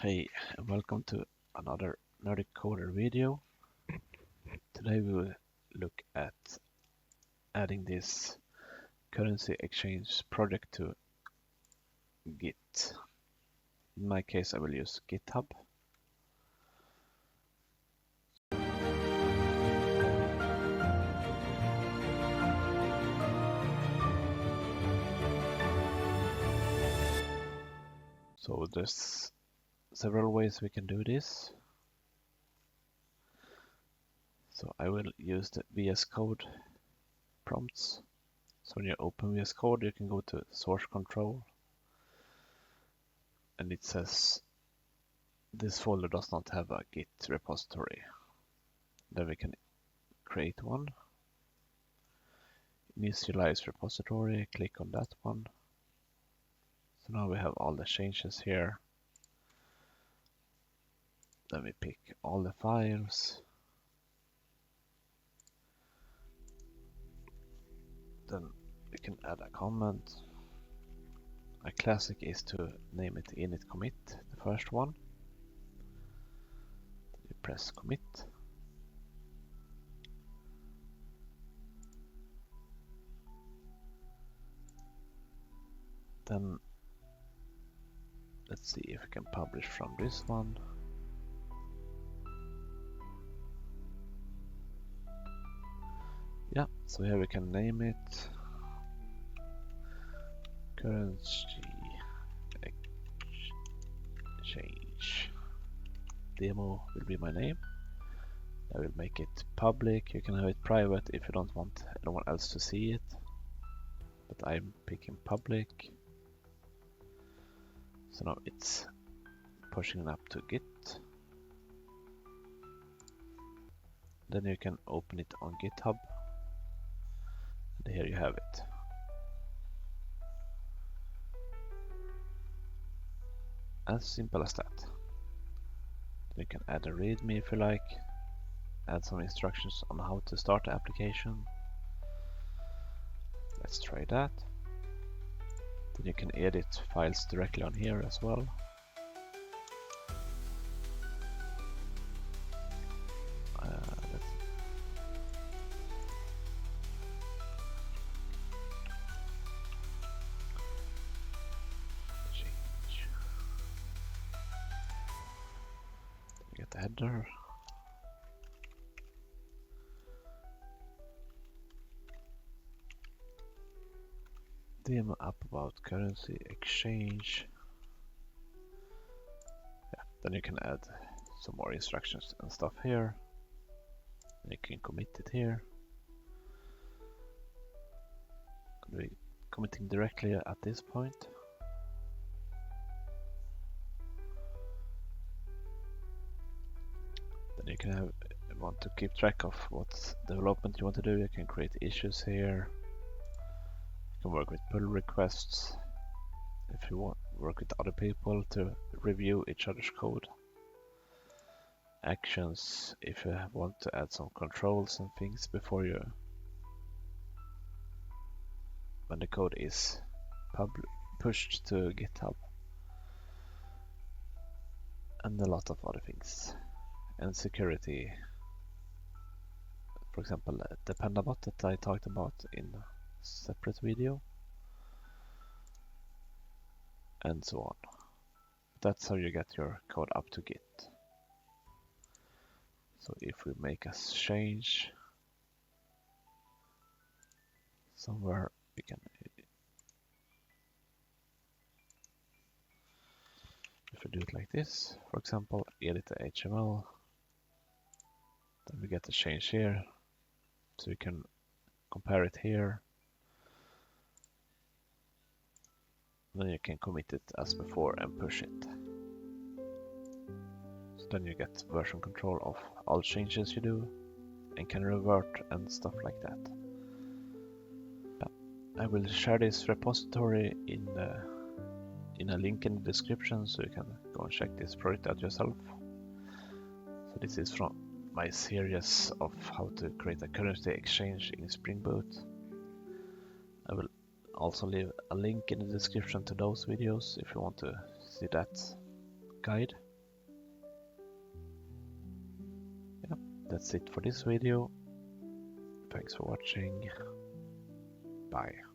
Hey, and welcome to another Nordic Coder video. Today we will look at adding this currency exchange project to Git. In my case, I will use GitHub. So there's several ways we can do this. So I will use the VS Code prompts. So when you open VS Code, you can go to source control, and it says this folder does not have a Git repository. Then we can create one. Initialize repository, click on that one. So now we have all the changes here. Then we pick all the files. Then we can add a comment. A classic is to name it init commit, the first one. You press commit. Then let's see if we can publish from this one. Yeah, so here we can name it currency exchange. Demo will be my name. I will make it public. You can have it private if you don't want anyone else to see it. But I'm picking public. So now it's pushing it up to Git. Then you can open it on GitHub. And here you have it. As simple as that. Then you can add a README if you like. Add some instructions on how to start the application. Let's try that. Then you can edit files directly on here as well. Let's change. Get the header. Demo app about currency exchange. Yeah, then you can add some more instructions and stuff here. And you can commit it here. And we're committing directly at this point. Then you can want to keep track of what development you want to do. You can create issues here. You can work with pull requests if you want work with other people to review each other's code. Actions if you want to add some controls and things before you when the code is pushed to GitHub, and a lot of other things. And security, for example the PandaBot that I talked about in a separate video, and so on. That's how you get your code up to Git. So if we make a change somewhere, we can, if we do it like this, for example, edit the HTML, then we get the change here, so we can compare it here. Then you can commit it as before and push it. So then you get version control of all changes you do and can revert and stuff like that. I will share this repository in a link in the description, so you can go and check this project out yourself. So this is from my series of how to create a currency exchange in Spring Boot. I will also leave a link in the description to those videos if you want to see that guide. that's it for this video. Thanks for watching. Bye.